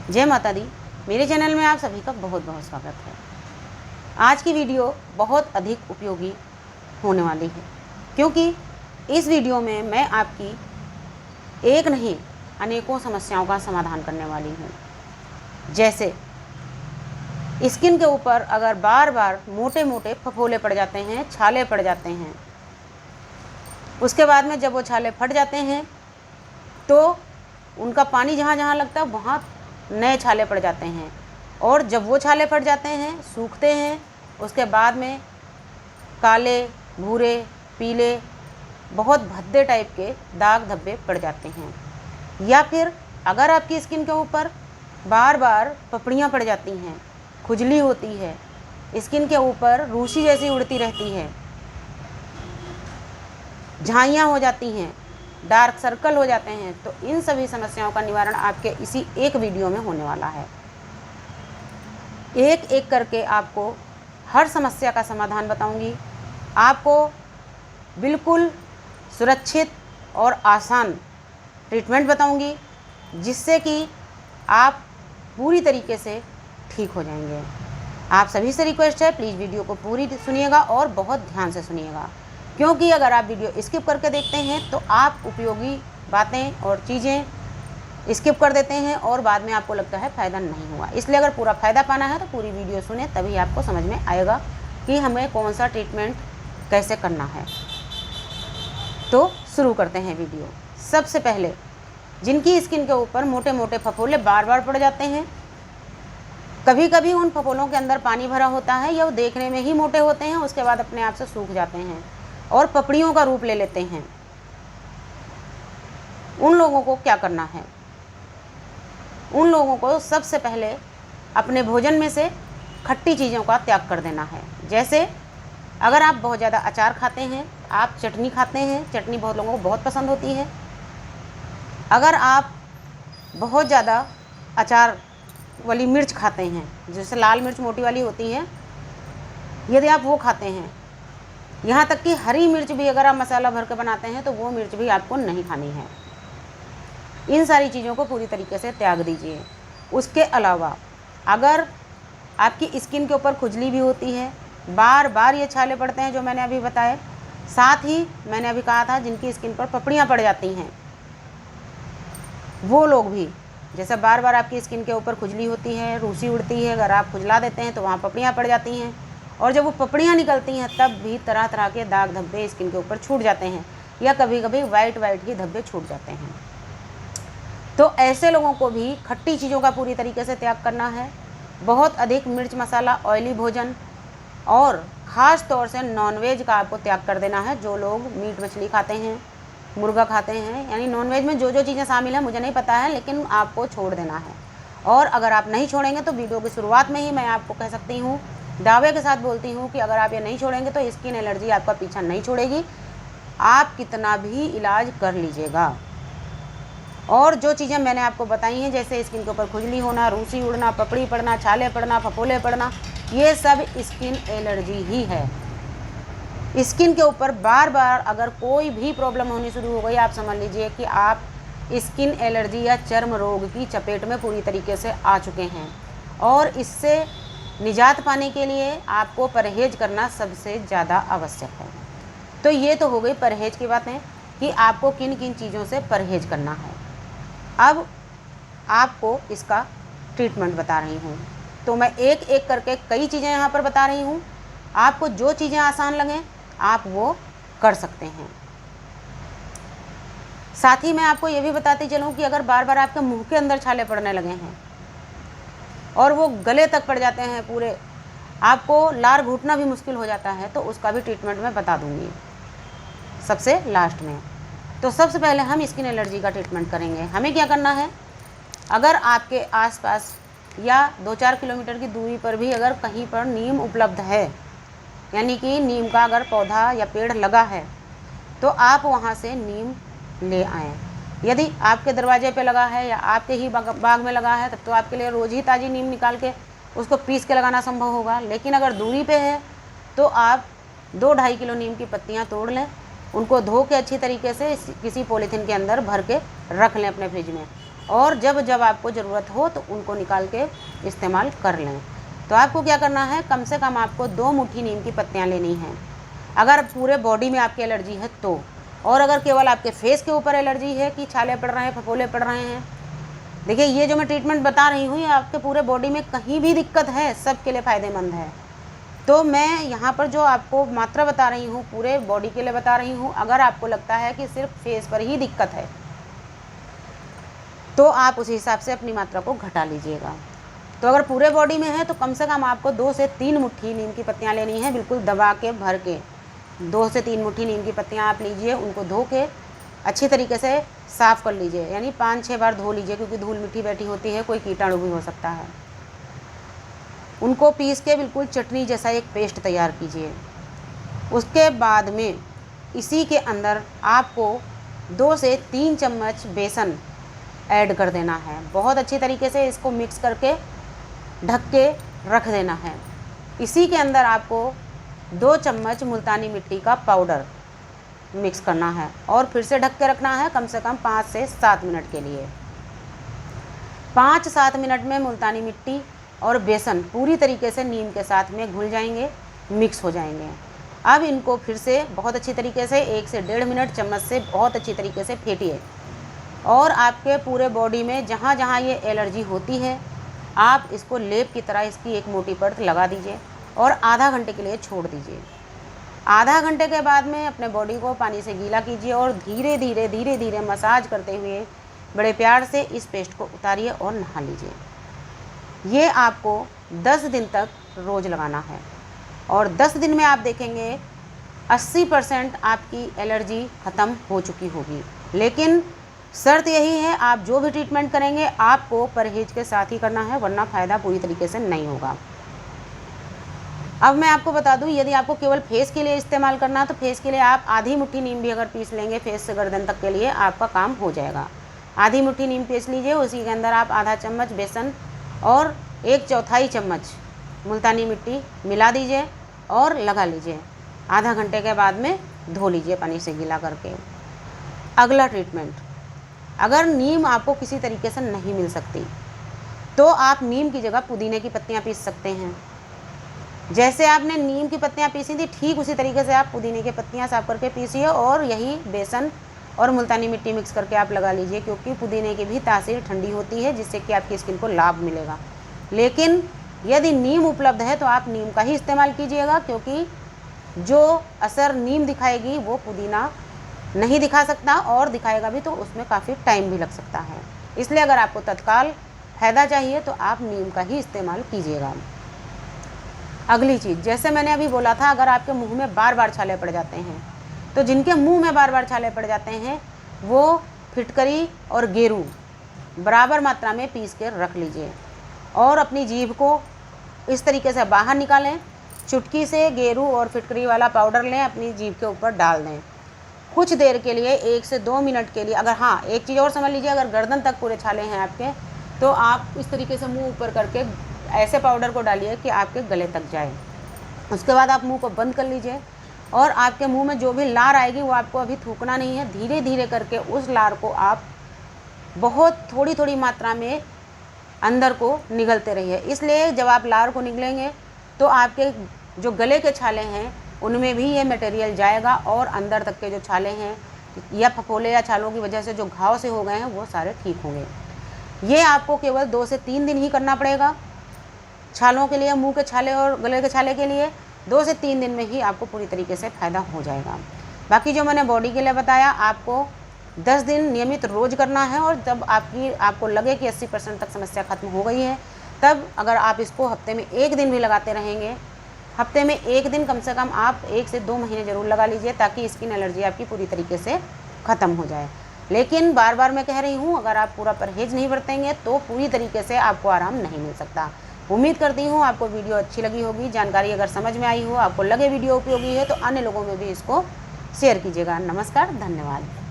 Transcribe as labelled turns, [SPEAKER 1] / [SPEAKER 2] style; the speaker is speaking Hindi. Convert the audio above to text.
[SPEAKER 1] जय माता दी। मेरे चैनल में आप सभी का बहुत बहुत स्वागत है। आज की वीडियो बहुत अधिक उपयोगी होने वाली है, क्योंकि इस वीडियो में मैं आपकी एक नहीं अनेकों समस्याओं का समाधान करने वाली हूँ। जैसे स्किन के ऊपर अगर बार बार मोटे मोटे फफोले पड़ जाते हैं, छाले पड़ जाते हैं, उसके बाद में जब वो छाले फट जाते हैं तो उनका पानी जहाँ जहाँ लगता है वहाँ नए छाले पड़ जाते हैं, और जब वो छाले फट जाते हैं, सूखते हैं, उसके बाद में काले, भूरे, पीले, बहुत भद्दे टाइप के दाग धब्बे पड़ जाते हैं। या फिर अगर आपकी स्किन के ऊपर बार बार पपड़ियाँ पड़ जाती हैं, खुजली होती है, स्किन के ऊपर रूसी जैसी उड़ती रहती है, झाइयाँ हो जाती हैं, डार्क सर्कल हो जाते हैं, तो इन सभी समस्याओं का निवारण आपके इसी एक वीडियो में होने वाला है। एक एक करके आपको हर समस्या का समाधान बताऊंगी, आपको बिल्कुल सुरक्षित और आसान ट्रीटमेंट बताऊंगी, जिससे कि आप पूरी तरीके से ठीक हो जाएंगे। आप सभी से रिक्वेस्ट है, प्लीज़ वीडियो को पूरी सुनिएगा और बहुत ध्यान से सुनिएगा, क्योंकि अगर आप वीडियो स्किप करके देखते हैं तो आप उपयोगी बातें और चीज़ें स्किप कर देते हैं और बाद में आपको लगता है फ़ायदा नहीं हुआ। इसलिए अगर पूरा फ़ायदा पाना है तो पूरी वीडियो सुने, तभी आपको समझ में आएगा कि हमें कौन सा ट्रीटमेंट कैसे करना है। तो शुरू करते हैं वीडियो। सबसे पहले जिनकी स्किन के ऊपर मोटे मोटे फफोले बार बार पड़ जाते हैं, कभी कभी उन फफोलों के अंदर पानी भरा होता है या वो देखने में ही मोटे होते हैं, उसके बाद अपने आप से सूख जाते हैं और पपड़ियों का रूप ले लेते हैं, उन लोगों को क्या करना है? उन लोगों को सबसे पहले अपने भोजन में से खट्टी चीज़ों का त्याग कर देना है। जैसे अगर आप बहुत ज़्यादा अचार खाते हैं, आप चटनी खाते हैं, चटनी बहुत लोगों को बहुत पसंद होती है, अगर आप बहुत ज़्यादा अचार वाली मिर्च खाते हैं, जैसे लाल मिर्च मोटी वाली होती है, यदि आप वो खाते हैं, यहाँ तक कि हरी मिर्च भी अगर आप मसाला भर के बनाते हैं तो वो मिर्च भी आपको नहीं खानी है। इन सारी चीज़ों को पूरी तरीके से त्याग दीजिए। उसके अलावा अगर आपकी स्किन के ऊपर खुजली भी होती है, बार बार ये छाले पड़ते हैं जो मैंने अभी बताए, साथ ही मैंने अभी कहा था जिनकी स्किन पर पपड़ियाँ पड़ जाती हैं, वो लोग भी, जैसे बार बार आपकी स्किन के ऊपर खुजली होती है, रूसी उड़ती है, अगर आप खुजला देते हैं तो वहाँ पपड़ियाँ पड़ जाती हैं, और जब वो पपड़ियाँ निकलती हैं तब भी तरह तरह के दाग धब्बे स्किन के ऊपर छूट जाते हैं, या कभी कभी वाइट ही धब्बे छूट जाते हैं। तो ऐसे लोगों को भी खट्टी चीज़ों का पूरी तरीके से त्याग करना है। बहुत अधिक मिर्च मसाला, ऑयली भोजन और ख़ास तौर से नॉनवेज का आपको त्याग कर देना है। जो लोग मीट मछली खाते हैं, मुर्गा खाते हैं, यानी नॉनवेज में जो जो चीज़ें शामिल हैं मुझे नहीं पता है, लेकिन आपको छोड़ देना है। और अगर आप नहीं छोड़ेंगे तो वीडियो की शुरुआत में ही मैं आपको कह सकती हूँ, दावे के साथ बोलती हूँ कि अगर आप ये नहीं छोड़ेंगे तो स्किन एलर्जी आपका पीछा नहीं छोड़ेगी, आप कितना भी इलाज कर लीजिएगा। और जो चीज़ें मैंने आपको बताई हैं, जैसे स्किन के ऊपर खुजली होना, रूसी उड़ना, पपड़ी पड़ना, छाले पड़ना, फफोले पड़ना, ये सब स्किन एलर्जी ही है। स्किन के ऊपर बार बार अगर कोई भी प्रॉब्लम होनी शुरू हो गई, आप समझ लीजिए कि आप स्किन एलर्जी या चर्म रोग की चपेट में पूरी तरीके से आ चुके हैं, और इससे निजात पाने के लिए आपको परहेज करना सबसे ज़्यादा आवश्यक है। तो ये तो हो गई परहेज की बातें कि आपको किन किन चीज़ों से परहेज करना है। अब आपको इसका ट्रीटमेंट बता रही हूँ, तो मैं एक एक करके कई चीज़ें यहाँ पर बता रही हूँ। आपको जो चीज़ें आसान लगें आप वो कर सकते हैं। साथ ही मैं आपको ये भी बताती चलूँ कि अगर बार बार आपके मुंह के अंदर छाले पड़ने लगे हैं और वो गले तक पड़ जाते हैं पूरे, आपको लार घुटना भी मुश्किल हो जाता है, तो उसका भी ट्रीटमेंट मैं बता दूँगी सबसे लास्ट में। तो सबसे पहले हम स्किन एलर्जी का ट्रीटमेंट करेंगे। हमें क्या करना है, अगर आपके आसपास या 2-4 किलोमीटर की दूरी पर भी अगर कहीं पर नीम उपलब्ध है, यानी कि नीम का अगर पौधा या पेड़ लगा है, तो आप वहाँ से नीम ले आएँ। यदि आपके दरवाजे पे लगा है या आपके ही बाग में लगा है, तब तो आपके लिए रोज़ ही ताज़ी नीम निकाल के उसको पीस के लगाना संभव होगा। लेकिन अगर दूरी पे है तो आप 2-2.5 किलो नीम की पत्तियाँ तोड़ लें, उनको धो के अच्छी तरीके से किसी पॉलीथीन के अंदर भर के रख लें अपने फ्रिज में, और जब जब आपको ज़रूरत हो तो उनको निकाल के इस्तेमाल कर लें। तो आपको क्या करना है, कम से कम आपको 2 मुट्ठी नीम की पत्तियाँ लेनी हैं अगर पूरे बॉडी में आपकी एलर्जी है तो। और अगर केवल आपके फेस के ऊपर एलर्जी है कि छाले पड़ रहे हैं, फफोले पड़ रहे हैं, देखिए ये जो मैं ट्रीटमेंट बता रही हूँ ये आपके पूरे बॉडी में कहीं भी दिक्कत है सबके लिए फ़ायदेमंद है। तो मैं यहाँ पर जो आपको मात्रा बता रही हूँ पूरे बॉडी के लिए बता रही हूँ। अगर आपको लगता है कि सिर्फ फेस पर ही दिक्कत है तो आप उसी हिसाब से अपनी मात्रा को घटा लीजिएगा। तो अगर पूरे बॉडी में है तो कम से कम आपको 2 से 3 मुट्ठी नीम की पत्तियाँ लेनी है, बिल्कुल दबा के भर के 2 से 3 मुट्ठी नीम की पत्तियाँ आप लीजिए। उनको धो के अच्छी तरीके से साफ़ कर लीजिए, यानी 5-6 बार धो लीजिए क्योंकि धूल मिट्टी बैठी होती है, कोई कीटाणु भी हो सकता है। उनको पीस के बिल्कुल चटनी जैसा एक पेस्ट तैयार कीजिए। उसके बाद में इसी के अंदर आपको 2 से 3 चम्मच बेसन ऐड कर देना है। बहुत अच्छी तरीके से इसको मिक्स करके ढक के रख देना है। इसी के अंदर आपको 2 चम्मच मुल्तानी मिट्टी का पाउडर मिक्स करना है और फिर से ढक के रखना है कम से कम 5 से 7 मिनट के लिए। 5-7 मिनट में मुल्तानी मिट्टी और बेसन पूरी तरीके से नीम के साथ में घुल जाएंगे, मिक्स हो जाएंगे। अब इनको फिर से बहुत अच्छी तरीके से 1 से 1.5 मिनट चम्मच से बहुत अच्छी तरीके से फेंटिए और आपके पूरे बॉडी में जहाँ जहाँ ये एलर्जी होती है आप इसको लेप की तरह इसकी एक मोटी परत लगा दीजिए और आधा घंटे के लिए छोड़ दीजिए। आधा घंटे के बाद में अपने बॉडी को पानी से गीला कीजिए और धीरे धीरे मसाज करते हुए बड़े प्यार से इस पेस्ट को उतारिए और नहा लीजिए। ये आपको 10 दिन तक रोज़ लगाना है और 10 दिन में आप देखेंगे 80% आपकी एलर्जी ख़त्म हो चुकी होगी। लेकिन शर्त यही है, आप जो भी ट्रीटमेंट करेंगे आपको परहेज के साथ ही करना है, वरना फ़ायदा पूरी तरीके से नहीं होगा। अब मैं आपको बता दूं, यदि आपको केवल फेस के लिए इस्तेमाल करना है तो फेस के लिए आप आधी मुट्ठी नीम भी अगर पीस लेंगे फेस से गर्दन तक के लिए आपका काम हो जाएगा। आधी मुट्ठी नीम पीस लीजिए, उसी के अंदर आप आधा चम्मच बेसन और 1/4 चम्मच मुल्तानी मिट्टी मिला दीजिए और लगा लीजिए। आधा घंटे के बाद में धो लीजिए पानी से गीला करके। अगला ट्रीटमेंट, अगर नीम आपको किसी तरीके से नहीं मिल सकती तो आप नीम की जगह पुदीने की पत्तियां पीस सकते हैं। जैसे आपने नीम की पत्तियां पीसी थी ठीक उसी तरीके से आप पुदीने की पत्तियां साफ करके पीसिए और यही बेसन और मुल्तानी मिट्टी मिक्स करके आप लगा लीजिए, क्योंकि पुदीने की भी तासीर ठंडी होती है जिससे कि आपकी स्किन को लाभ मिलेगा। लेकिन यदि नीम उपलब्ध है तो आप नीम का ही इस्तेमाल कीजिएगा, क्योंकि जो असर नीम दिखाएगी वो पुदीना नहीं दिखा सकता और दिखाएगा भी तो उसमें काफ़ी टाइम भी लग सकता है। इसलिए अगर आपको तत्काल फ़ायदा चाहिए तो आप नीम का ही इस्तेमाल कीजिएगा। अगली चीज़, जैसे मैंने अभी बोला था, अगर आपके मुंह में बार बार छाले पड़ जाते हैं तो जिनके मुंह में बार बार छाले पड़ जाते हैं वो फिटकरी और गेरू बराबर मात्रा में पीस के रख लीजिए और अपनी जीभ को इस तरीके से बाहर निकालें। चुटकी से गेरू और फिटकरी वाला पाउडर लें, अपनी जीभ के ऊपर डाल दें। कुछ देर के लिए 1 से 2 मिनट के लिए, अगर हाँ एक चीज़ और समझ लीजिए, अगर गर्दन तक पूरे छाले हैं आपके तो आप इस तरीके से मुंह ऊपर करके ऐसे पाउडर को डालिए कि आपके गले तक जाए। उसके बाद आप मुंह को बंद कर लीजिए और आपके मुंह में जो भी लार आएगी वो आपको अभी थूकना नहीं है। धीरे धीरे करके उस लार को आप बहुत थोड़ी थोड़ी मात्रा में अंदर को निगलते रहिए। इसलिए जब आप लार को निगलेंगे तो आपके जो गले के छाले हैं उनमें भी ये मटेरियल जाएगा और अंदर तक के जो छाले हैं या फफोले या छालों की वजह से जो घाव से हो गए हैं वो सारे ठीक होंगे। ये आपको केवल 2 से 3 दिन ही करना पड़ेगा। छालों के लिए, मुंह के छाले और गले के छाले के लिए 2 से 3 दिन में ही आपको पूरी तरीके से फ़ायदा हो जाएगा। बाकी जो मैंने बॉडी के लिए बताया आपको 10 दिन नियमित रोज़ करना है और जब आपको लगे कि 80% तक समस्या ख़त्म हो गई है तब अगर आप इसको हफ्ते में 1 दिन भी लगाते रहेंगे, हफ्ते में 1 दिन कम से कम आप 1 से 2 महीने ज़रूर लगा लीजिए ताकि स्किन एलर्जी आपकी पूरी तरीके से ख़त्म हो जाए। लेकिन बार बार मैं कह रही हूँ, अगर आप पूरा परहेज नहीं बरतेंगे तो पूरी तरीके से आपको आराम नहीं मिल सकता। उम्मीद करती हूँ आपको वीडियो अच्छी लगी होगी। जानकारी अगर समझ में आई हो, आपको लगे वीडियो उपयोगी है तो अन्य लोगों में भी इसको शेयर कीजिएगा। नमस्कार, धन्यवाद।